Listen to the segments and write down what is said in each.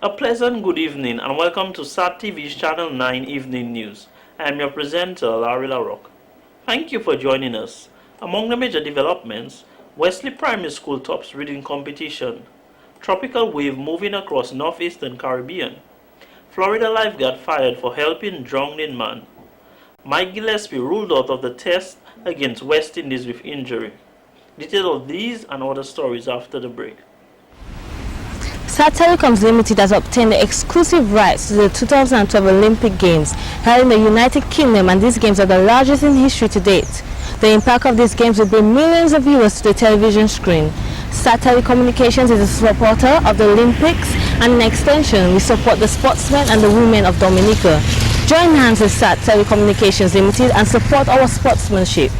A pleasant good evening and welcome to SAT TV's Channel 9 Evening News. I am your presenter, Larry LaRock. Thank you for joining us. Among the major developments, Wesley Primary School tops reading competition. Tropical wave moving across northeastern Caribbean. Florida lifeguard fired for helping drowning man. Mike Gillespie ruled out of the test against West Indies with injury. Details of these and other stories after the break. SAT Telecoms Ltd has obtained the exclusive rights to the 2012 Olympic Games held in the United Kingdom, and these games are the largest in history to date. The impact of these games will bring millions of viewers to the television screen. SAT Telecommunications is a supporter of the Olympics, and in extension, we support the sportsmen and the women of Dominica. Join hands with SAT Telecommunications Ltd and support our sportsmanship.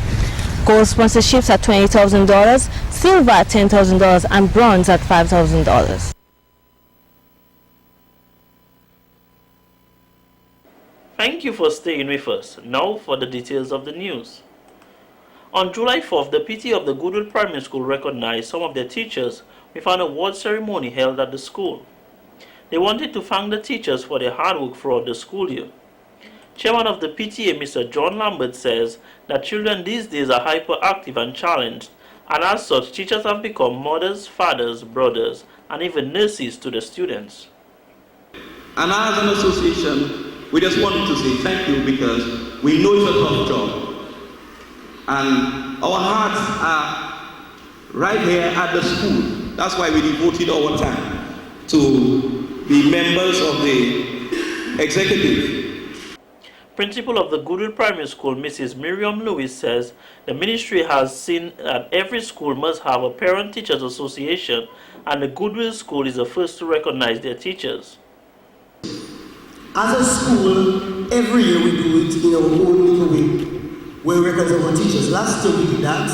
Gold sponsorships at $20,000, silver at $10,000, and bronze at $5,000. Thank you for staying with us. Now for the details of the news. On July 4th, the PTA of the Goodwill Primary School recognized some of their teachers with an award ceremony held at the school. They wanted to thank the teachers for their hard work throughout the school year. Chairman of the PTA, Mr. John Lambert, says that children these days are hyperactive and challenged, and as such, teachers have become mothers, fathers, brothers, and even nurses to the students. And as an association, we just wanted to say thank you because we know it's a tough job. And our hearts are right here at the school. That's why we devoted our time to be members of the executive. Principal of the Goodwill Primary School, Mrs. Miriam Lewis, says the ministry has seen that every school must have a parent-teachers association, and the Goodwill School is the first to recognize their teachers. As a school, every year we do it in our own little way, where we recognize our teachers. Last year we did that,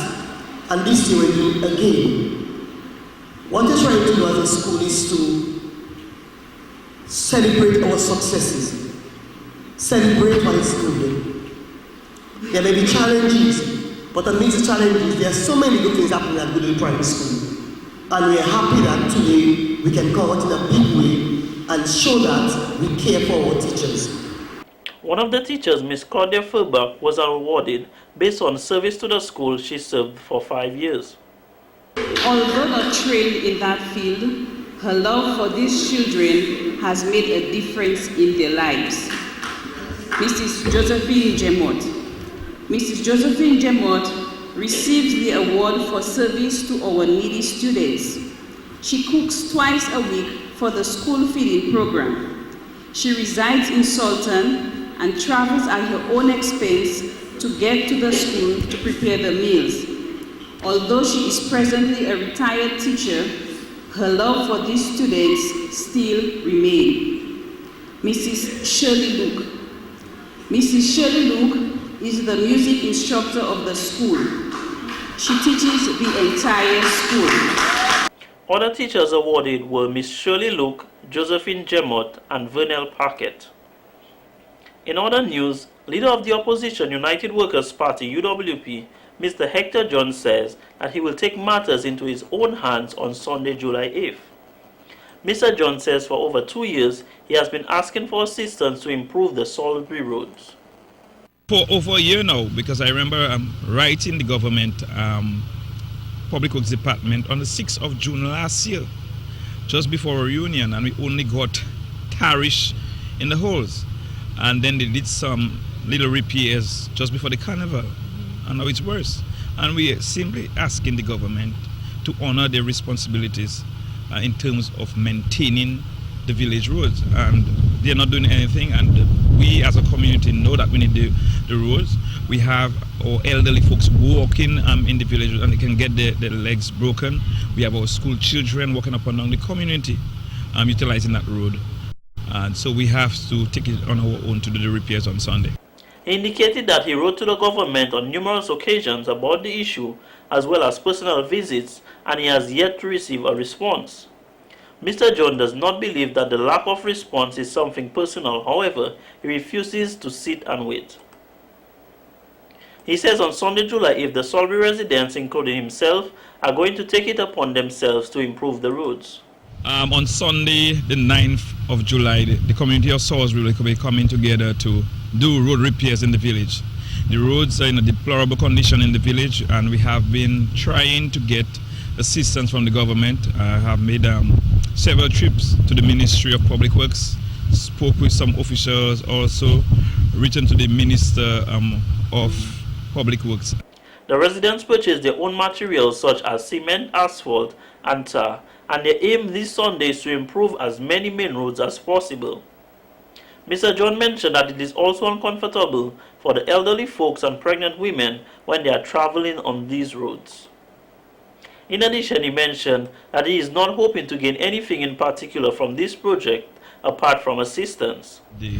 and this year we do it again. What we're trying to do as a school is to celebrate our successes, celebrate what is good. There may be challenges, but amidst the challenges, there are so many good things happening at Goodwill Primary School. And we are happy that today we can come out in a big way and show that we care for our teachers. One of the teachers, Ms. Claudia Furback, was awarded based on service to the school she served for 5 years. Although not trained in that field, her love for these children has made a difference in their lives. Mrs. Josephine Jemot. Mrs. Josephine Jemot received the award for service to our needy students. She cooks twice a week for the school feeding program. She resides in Sultan and travels at her own expense to get to the school to prepare the meals. Although she is presently a retired teacher, her love for these students still remains. Mrs. Shirley Luke. Mrs. Shirley Luke is the music instructor of the school. She teaches the entire school. Other teachers awarded were Miss Shirley Luke, Josephine Jemot, and Vernell Paquette. In other news, leader of the opposition United Workers' Party (UWP), Mr. Hector John, says that he will take matters into his own hands on Sunday, July 8th. Mr. John says for over 2 years he has been asking for assistance to improve the Salisbury roads. For over a year now, because I remember writing the government Public Works Department on the 6th of June last year, just before our reunion, and we only got tarish in the holes. And then they did some little repairs just before the carnival, and now it's worse. And we are simply asking the government to honor their responsibilities in terms of maintaining the village roads, and they're not doing anything. And we as a community know that we need the roads. We have our elderly folks walking in the village, and they can get their legs broken. We have our school children walking up and down the community utilizing that road, and so we have to take it on our own to do the repairs on Sunday. He indicated that he wrote to the government on numerous occasions about the issue, as well as personal visits, and he has yet to receive a response. Mr. John does not believe that the lack of response is something personal. However, he refuses to sit and wait. He says on Sunday, July 8th, the Salisbury residents, including himself, are going to take it upon themselves to improve the roads. On Sunday, the 9th of July, the community of Salisbury will be coming together to do road repairs in the village. The roads are in a deplorable condition in the village, and we have been trying to get assistance from the government. I have made several trips to the Ministry of Public Works, spoke with some officials, also written to the Minister of Public Works. The residents purchased their own materials such as cement, asphalt, and tar, and their aim this Sunday is to improve as many main roads as possible. Mr. John mentioned that it is also uncomfortable for the elderly folks and pregnant women when they are traveling on these roads. In addition, he mentioned that he is not hoping to gain anything in particular from this project apart from assistance. The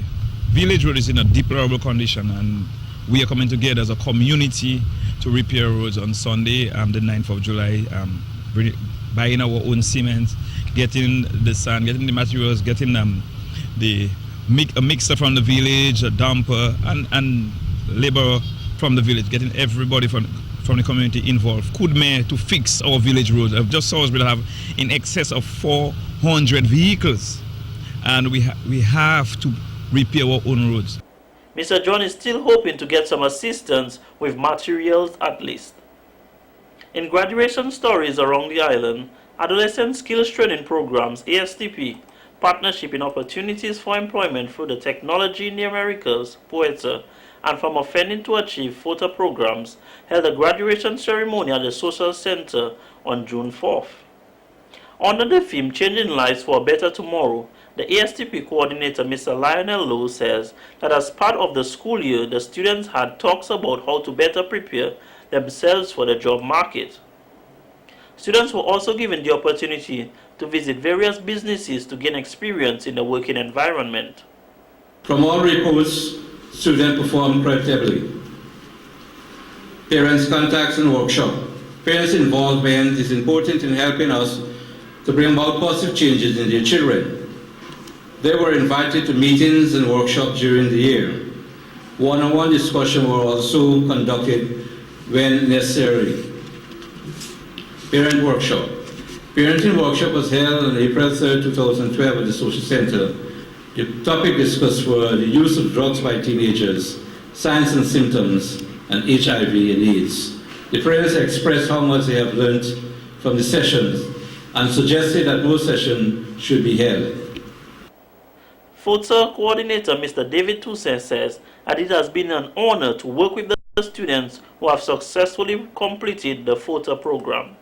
village road is in a deplorable condition, and we are coming together as a community to repair roads on Sunday, the 9th of July, buying our own cement, getting the sand, getting the materials, getting a mixer from the village, a dumper, and labor from the village, getting everybody from the community involved. Kudme to fix our village roads. I've just saw us will have in excess of 400 vehicles, and we have to repair our own roads. Mr. John is still hoping to get some assistance with materials at least. In graduation stories around the island, Adolescent Skills Training Programs, ASTP, Partnership in Opportunities for Employment through the Technology in the Americas, POETA, and From Offending to Achieve FOTA programs held a graduation ceremony at the Social Center on June 4th. Under the theme Changing Lives for a Better Tomorrow, the ASTP coordinator, Mr. Lionel Lowe, says that as part of the school year, the students had talks about how to better prepare themselves for the job market. Students were also given the opportunity to visit various businesses to gain experience in the working environment. From all reports, students performed creditably. Parents' contacts and workshop. Parents' involvement is important in helping us to bring about positive changes in their children. They were invited to meetings and workshops during the year. One-on-one discussions were also conducted when necessary. Parent workshop. Parenting workshop was held on April 3, 2012 at the Social Center. The topic discussed were the use of drugs by teenagers, signs and symptoms, and HIV and AIDS. The parents expressed how much they have learned from the sessions and suggested that more sessions should be held. FOTA coordinator Mr. David Toussaint says that it has been an honor to work with the students who have successfully completed the FOTA program.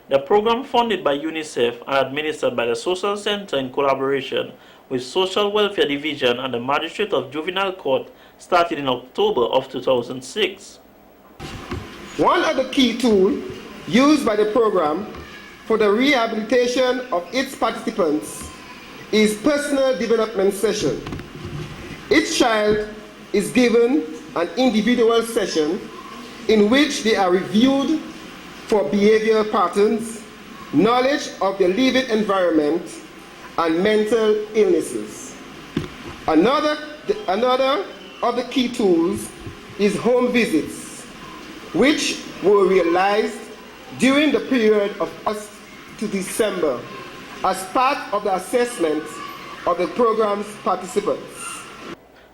The program, funded by UNICEF and administered by the Social Center in collaboration with Social Welfare Division and the Magistrate of Juvenile Court, started in October of 2006. One of the key tools used by the program for the rehabilitation of its participants is personal development session. Each child is given an individual session in which they are reviewed for behavioral patterns, knowledge of the living environment, and mental illnesses. Another of the key tools is home visits, which were realized during the period of August to December as part of the assessment of the program's participants.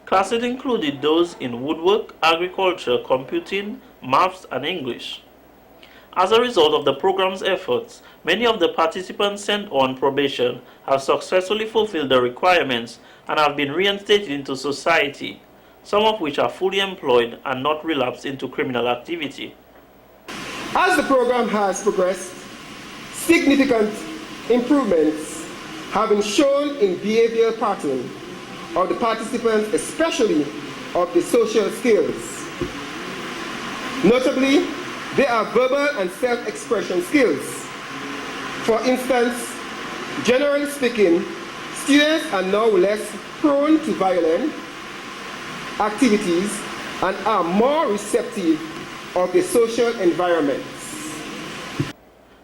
Classes included those in woodwork, agriculture, computing, maths, and English. As a result of the program's efforts, many of the participants sent on probation have successfully fulfilled the requirements and have been reinstated into society, some of which are fully employed and not relapsed into criminal activity. As the program has progressed, significant improvements have been shown in behavioral pattern of the participants, especially of the social skills. Notably, there are verbal and self-expression skills. For instance, generally speaking, students are now less prone to violent activities and are more receptive of the social environment.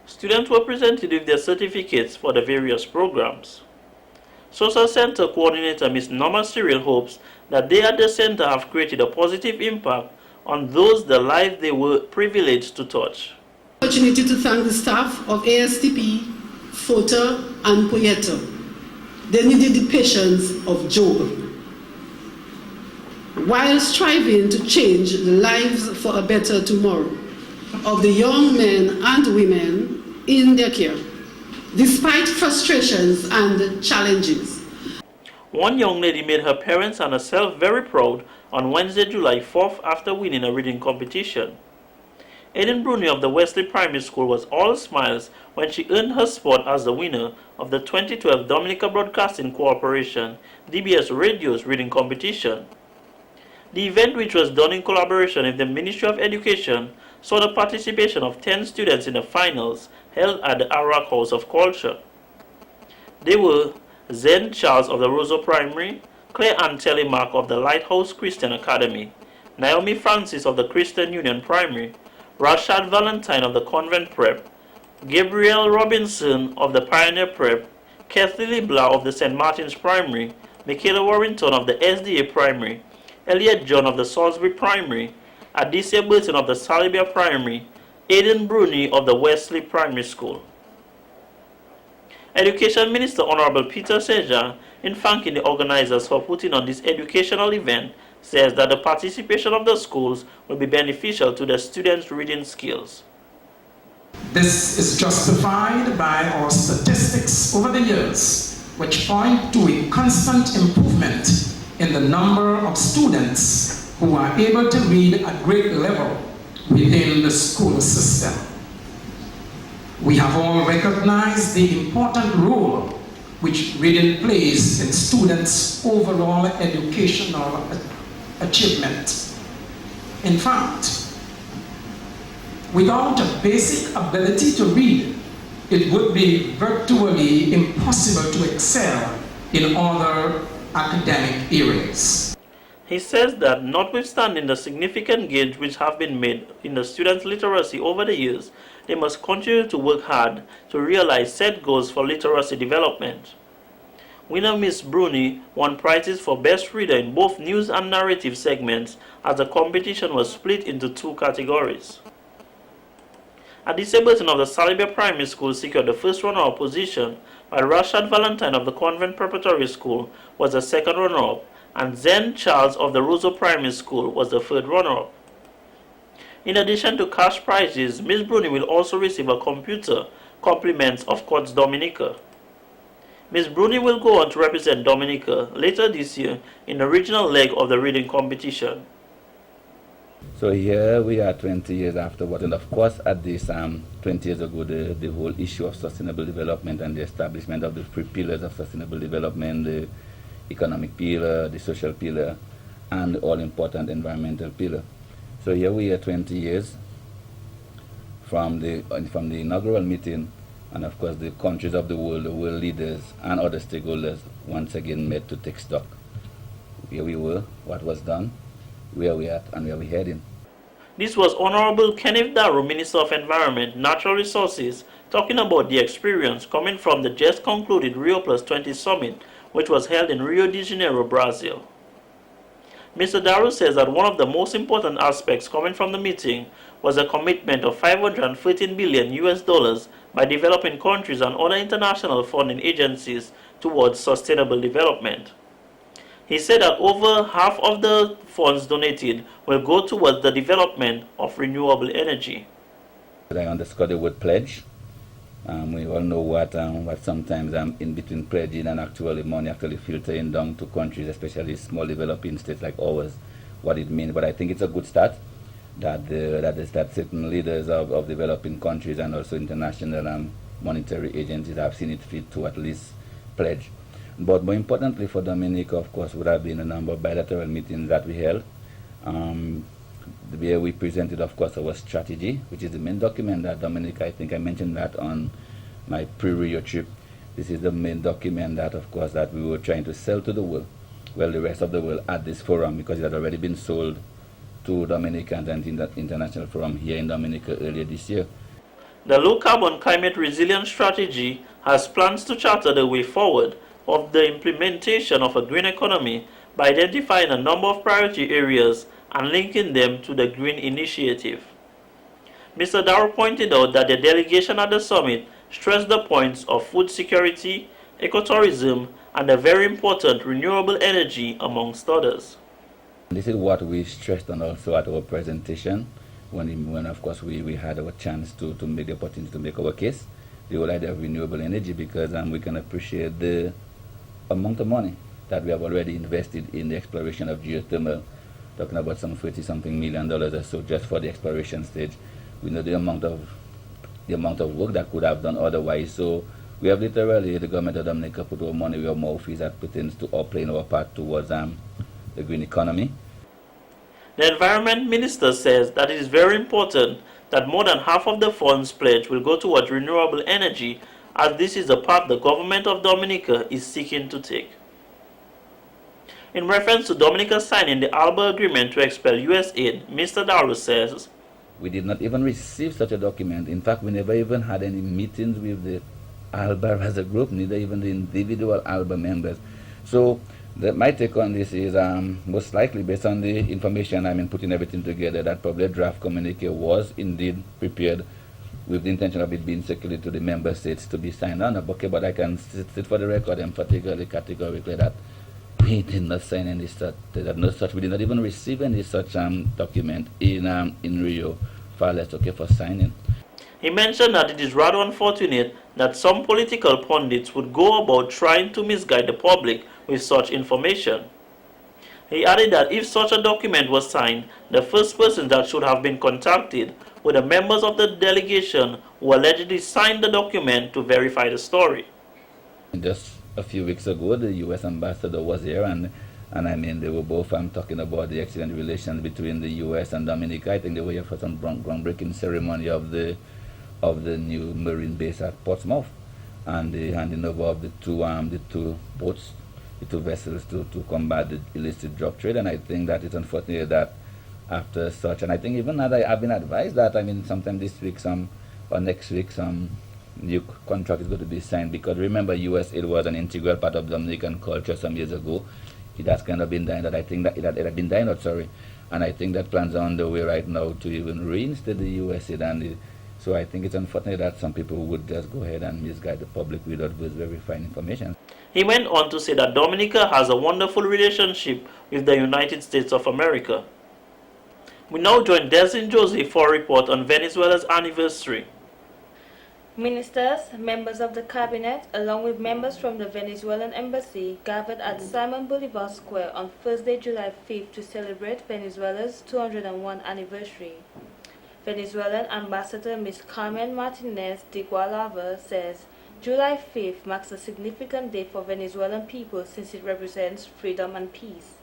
Students were presented with their certificates for the various programs. Social Center Coordinator Ms. Norma Cyril hopes that they at the center have created a positive impact on those the lives they were privileged to touch. Opportunity to thank the staff of ASTP Fota, and Poyeta. They needed the patience of Job. While striving to change the lives for a better tomorrow of the young men and women in their care, despite frustrations and challenges. One young lady made her parents and herself very proud on Wednesday, July 4th after winning a reading competition. Aiden Bruni of the Wesley Primary School was all smiles when she earned her spot as the winner of the 2012 Dominica Broadcasting Corporation DBS Radio's reading competition. The event, which was done in collaboration with the Ministry of Education, saw the participation of 10 students in the finals held at the Arak House of Culture. They were Zen Charles of the Roseau Primary, Claire Ann Telemark of the Lighthouse Christian Academy, Naomi Francis of the Christian Union Primary, Rashad Valentine of the Convent Prep, Gabriel Robinson of the Pioneer Prep, Kathy Libla of the St. Martin's Primary, Michaela Warrington of the SDA Primary, Elliot John of the Salisbury Primary, Adicia Burton of the Salibia Primary, Aiden Bruni of the Wesley Primary School. Education Minister Honorable Peter Seja, in thanking the organizers for putting on this educational event, says that the participation of the schools will be beneficial to the students' reading skills. This is justified by our statistics over the years, which point to a constant improvement in the number of students who are able to read at grade level within the school system. We have all recognized the important role which reading plays in students' overall educational achievement. In fact, without a basic ability to read, it would be virtually impossible to excel in other academic areas. He says that notwithstanding the significant gains which have been made in the students' literacy over the years, they must continue to work hard to realize set goals for literacy development. Winner Miss Bruni won prizes for Best Reader in both news and narrative segments, as the competition was split into two categories. Adicia Burton of the Salibia Primary School secured the first runner-up position, while Rashad Valentine of the Convent Preparatory School was the second runner-up, and Zen Charles of the Roseau Primary School was the third runner-up. In addition to cash prizes, Ms. Bruni will also receive a computer, compliments of Courts Dominica. Ms. Bruni will go on to represent Dominica later this year in the regional leg of the reading competition. So here we are 20 years afterward, and of course at this 20 years ago the whole issue of sustainable development and the establishment of the three pillars of sustainable development, the economic pillar, the social pillar, and the all-important environmental pillar. So here we are 20 years from the inaugural meeting, and of course the countries of the world leaders and other stakeholders once again met to take stock. Here we were, what was done, where we at, and where we heading. This was Honorable Kenneth Darrow, Minister of Environment, Natural Resources, talking about the experience coming from the just concluded Rio Plus 20 Summit, which was held in Rio de Janeiro, Brazil. Mr. Darrow says that one of the most important aspects coming from the meeting was a commitment of $513 billion by developing countries and other international funding agencies towards sustainable development. He said that over half of the funds donated will go towards the development of renewable energy. I underscore the word pledge. We all know what sometimes in between pledging and actually money actually filtering down to countries, especially small developing states like ours, what it means. But I think it's a good start that certain leaders of developing countries and also international monetary agencies have seen it fit to at least pledge. But more importantly for Dominica, of course, would have been a number of bilateral meetings that we held. Where we presented, of course, our strategy, which is the main document that Dominica, I think I mentioned that on my pre-Rio trip. This is the main document that, of course, that we were trying to sell to the world, well, the rest of the world at this forum, because it had already been sold to Dominicans and in that international forum here in Dominica earlier this year. The Low Carbon Climate Resilience Strategy has plans to charter the way forward of the implementation of a green economy by identifying a number of priority areas and linking them to the Green Initiative. Mr. Darrow pointed out that the delegation at the summit stressed the points of food security, ecotourism, and a very important renewable energy, amongst others. This is what we stressed on also at our presentation when of course we had our chance to make the opportunity to make our case, the whole idea of renewable energy, because we can appreciate the amount of money that we have already invested in the exploration of geothermal, talking about some $30-something million or so just for the exploration stage. We know the amount of work that could have done otherwise. So we have literally, the government of Dominica put our money where our mouth is that pertains to our playing our part towards the green economy. The Environment Minister says that it is very important that more than half of the funds pledged will go towards renewable energy, as this is the path the government of Dominica is seeking to take. In reference to Dominica signing the ALBA agreement to expel U.S. aid, Mr. Darrow says, "We did not even receive such a document. In fact, we never even had any meetings with the ALBA as a group, neither even the individual ALBA members. So my take on this is most likely based on the information, putting everything together, that probably a draft communique was indeed prepared with the intention of it being circulated to the member states to be signed on. Okay, but I can state for the record emphatically, categorically, that we did not sign any such, we did not even receive any such document in Rio, far less for signing." He mentioned that it is rather unfortunate that some political pundits would go about trying to misguide the public with such information. He added that if such a document was signed, the first person that should have been contacted were the members of the delegation who allegedly signed the document to verify the story. Just a few weeks ago, the U.S. ambassador was here, and they were both talking about the excellent relations between the U.S. and Dominica. I think they were here for some groundbreaking ceremony of the new marine base at Portsmouth, and the handing over of the two boats, the two vessels to combat the illicit drug trade. And I think that it's unfortunate that after such, and I think even that I've been advised that sometime this week or next week some new contract is going to be signed, because remember, U.S. aid was an integral part of Dominican culture some years ago. It has kind of been dying out. I think that it had been dying out, sorry. And I think that plans are on the way right now to even reinstate the U.S. aid. So I think it's unfortunate that some people would just go ahead and misguide the public without verifying information. He went on to say that Dominica has a wonderful relationship with the United States of America. We now join Desin Jose for a report on Venezuela's anniversary. Ministers, members of the cabinet, along with members from the Venezuelan embassy, gathered at Simon Bolivar Square on Thursday, July 5th to celebrate Venezuela's 201 anniversary. Venezuelan Ambassador Ms. Carmen Martinez de Gualava says July 5th marks a significant day for Venezuelan people since it represents freedom and peace.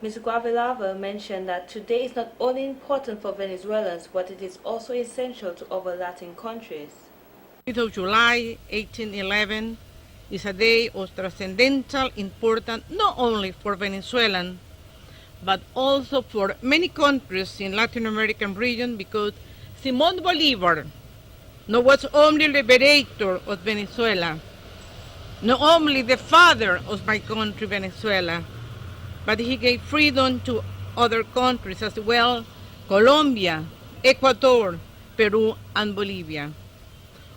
Ms. Guavilava mentioned that today is not only important for Venezuelans, but it is also essential to other Latin countries. 5th of July, 1811 is a day of transcendental importance not only for Venezuelans, but also for many countries in Latin American region, because Simón Bolívar not was only liberator of Venezuela, not only the father of my country, Venezuela, but he gave freedom to other countries as well, Colombia, Ecuador, Peru, and Bolivia.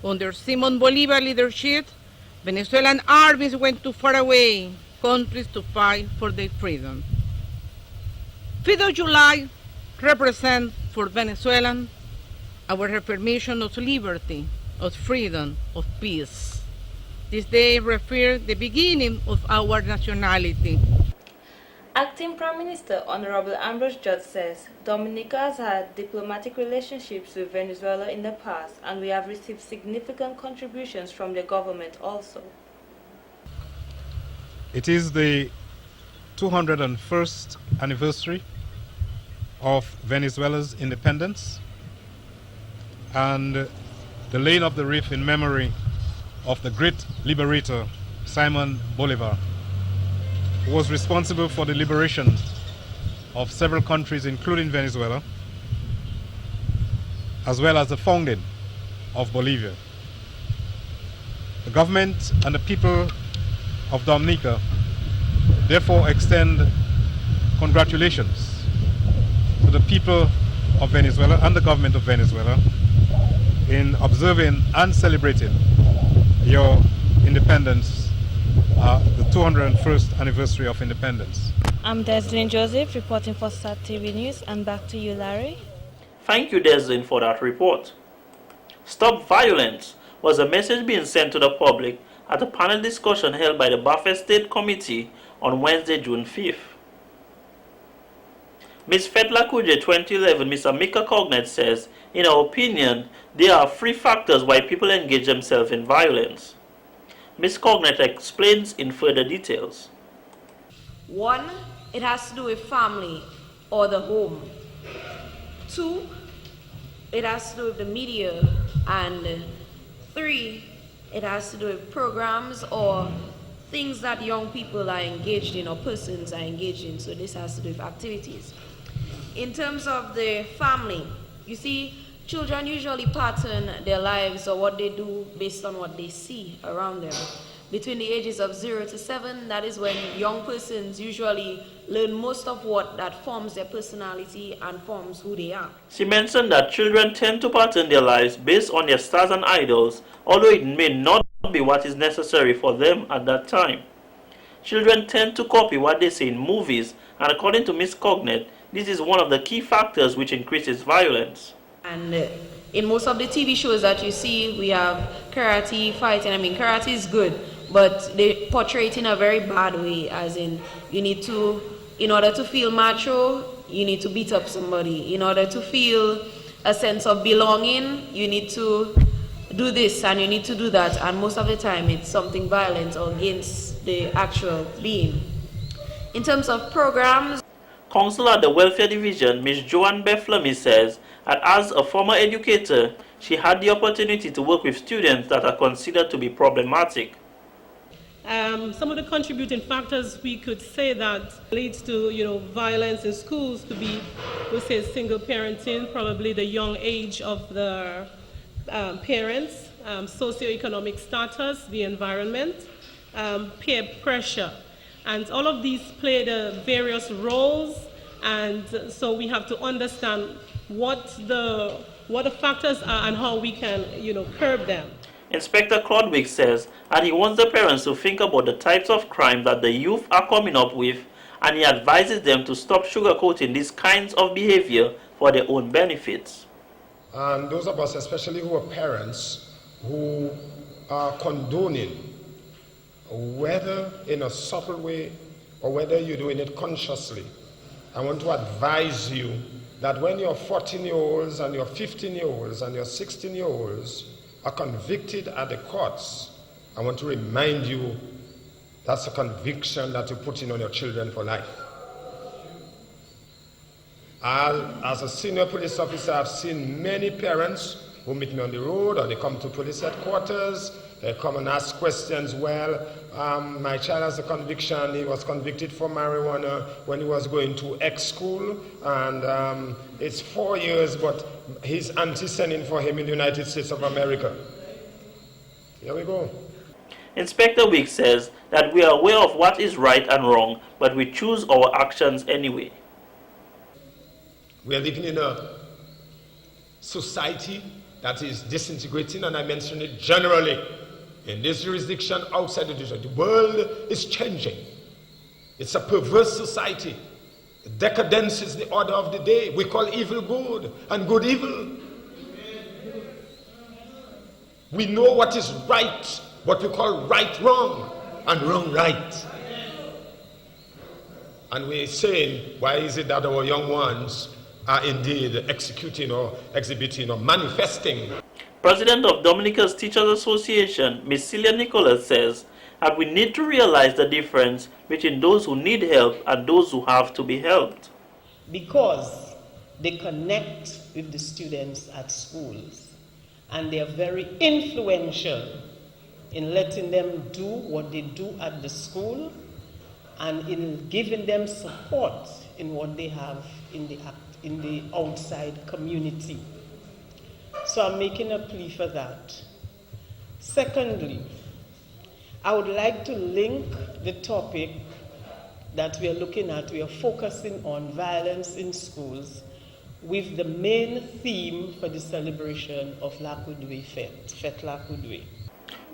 Under Simón Bolívar leadership, Venezuelan armies went to faraway countries to fight for their freedom. 5th of July represents for Venezuelans our affirmation of liberty, of freedom, of peace. This day refers the beginning of our nationality. Acting Prime Minister Honorable Ambrose Judge says Dominica has had diplomatic relationships with Venezuela in the past, and we have received significant contributions from the government also. It is the 201st anniversary of Venezuela's independence and the laying of the wreath in memory of the great liberator Simón Bolívar, who was responsible for the liberation of several countries, including Venezuela, as well as the founding of Bolivia. The government and the people of Dominica therefore extend congratulations to the people of Venezuela and the government of Venezuela in observing and celebrating your independence, the 201st anniversary of independence. I'm Deslyn Joseph reporting for SAT TV News, and back to you, Larry. Thank you, Deslyn, for that report. Stop Violence was a message being sent to the public at a panel discussion held by the Buffett State Committee on Wednesday, June 5th. Ms. Fetla Kuje 2011, Ms. Amika Cognet says, in her opinion, there are 3 factors why people engage themselves in violence. Ms. Cognet explains in further details. 1, it has to do with family or the home. 2, it has to do with the media. And 3, it has to do with programs or things that young people are engaged in or persons are engaged in. So this has to do with activities. In terms of the family, you see, children usually pattern their lives or what they do based on what they see around them. Between the ages of 0 to 7, that is when young persons usually learn most of what that forms their personality and forms who they are. She mentioned that children tend to pattern their lives based on their stars and idols, although it may not be what is necessary for them at that time. Children tend to copy what they see in movies, and according to Ms. Cognet, this is one of the key factors which increases violence. And in most of the TV shows that you see, we have karate, fighting. I mean, karate is good, but they portray it in a very bad way, as in, you need to, in order to feel macho, you need to beat up somebody. In order to feel a sense of belonging, you need to do this and you need to do that. And most of the time, it's something violent or against the actual being. In terms of programs, Counselor at the Welfare Division, Ms. Joanne Beflamy, says that as a former educator, she had the opportunity to work with students that are considered to be problematic. Some of the contributing factors we could say that leads to, violence in schools could be, we say, single parenting, probably the young age of the parents, socioeconomic status, the environment, peer pressure. And all of these play the various roles, and so we have to understand what the factors are and how we can, curb them. Inspector Claudwick says that he wants the parents to think about the types of crime that the youth are coming up with, and he advises them to stop sugarcoating these kinds of behavior for their own benefits. And those of us, especially who are parents, who are condoning, whether in a subtle way or whether you're doing it consciously, I want to advise you that when your 14-year-olds and your 15-year-olds and your 16-year-olds are convicted at the courts, I want to remind you that's a conviction that you're putting on your children for life. As a senior police officer, I've seen many parents who meet me on the road or they come to police headquarters. They come and ask questions. Well, my child has a conviction. He was convicted for marijuana when he was going to X school, and it's 4 years, but his auntie sending for him in the United States of America. Here we go. Inspector Wick says that we are aware of what is right and wrong, but we choose our actions anyway. We are living in a society that is disintegrating, and I mention it generally. In this jurisdiction, outside the jurisdiction, the world is changing. It's a perverse society. Decadence is the order of the day. We call evil good and good evil. We know what is right, what we call right wrong, and wrong right. And we're saying, why is it that our young ones are indeed executing or exhibiting or manifesting? President of Dominica's Teachers Association, Ms. Celia Nicholas, says that we need to realize the difference between those who need help and those who have to be helped. Because they connect with the students at schools, and they are very influential in letting them do what they do at the school and in giving them support in what they have in the outside community. So I'm making a plea for that. Secondly, I would like to link the topic that we are looking at, we are focusing on violence in schools, with the main theme for the celebration of Lakudwe Fete Lakudwe.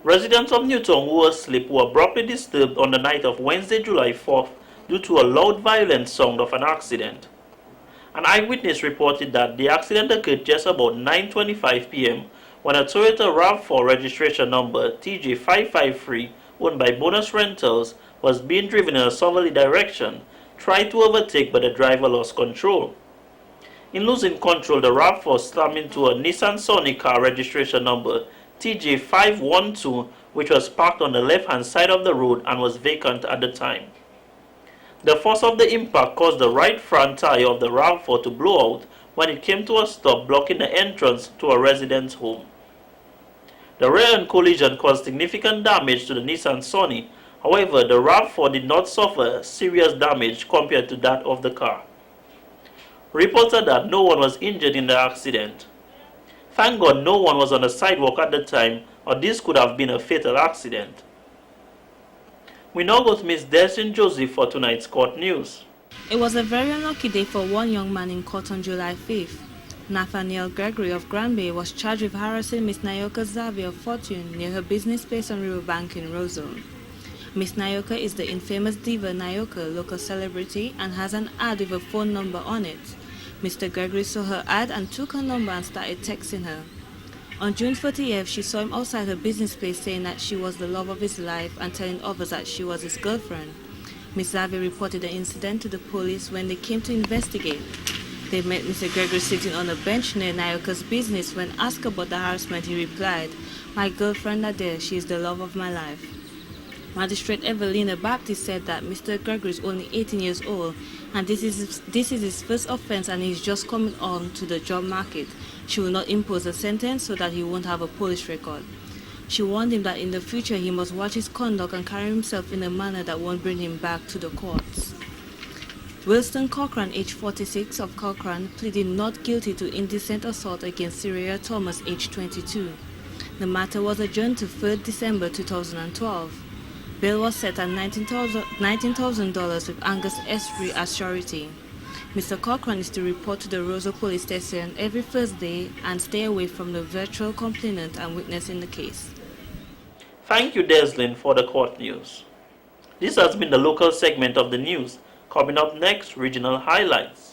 Residents of Newtown who were asleep were abruptly disturbed on the night of Wednesday, July 4th due to a loud, violent sound of an accident. An eyewitness reported that the accident occurred just about 9:25 p.m. when a Toyota RAV4 registration number TJ553 owned by Bonus Rentals was being driven in a southerly direction, tried to overtake but the driver lost control. In losing control, the RAV4 slammed into a Nissan Sonic car registration number TJ512, which was parked on the left-hand side of the road and was vacant at the time. The force of the impact caused the right front tire of the RAV4 to blow out when it came to a stop, blocking the entrance to a resident's home. The rear-end collision caused significant damage to the Nissan Sunny. However, the RAV4 did not suffer serious damage compared to that of the car. Reports are that no one was injured in the accident. Thank God no one was on the sidewalk at the time, or this could have been a fatal accident. We now go to Ms. Destin Joseph for tonight's court news. It was a very unlucky day for one young man in court on July 5th. Nathaniel Gregory of Grand Bay was charged with harassing Miss Nayoka Xavier of Fortune near her business place on Riverbank in Rosal. Miss Nayoka is the infamous diva Nayoka, local celebrity, and has an ad with a phone number on it. Mr. Gregory saw her ad and took her number and started texting her. On June 30th, she saw him outside her business place saying that she was the love of his life and telling others that she was his girlfriend. Miss Xavier reported the incident to the police when they came to investigate. They met Mr. Gregory sitting on a bench near Nayoka's business. When asked about the harassment, he replied, "My girlfriend Adele, she is the love of my life." Magistrate Evelina Baptist said that Mr. Gregory is only 18 years old and this is his first offense and he's just coming on to the job market. She will not impose a sentence so that he won't have a police record. She warned him that in the future he must watch his conduct and carry himself in a manner that won't bring him back to the courts. Wilson Cochran, age 46, of Cochran, pleaded not guilty to indecent assault against Syria Thomas, age 22. The matter was adjourned to 3rd December 2012. Bail was set at $19,000 with Angus Esri as surety. Mr. Cochran is to report to the Rosal Police Station every Thursday and stay away from the virtual complainant and witness in the case. Thank you, Deslin, for the court news. This has been the local segment of the news. Coming up next, regional highlights.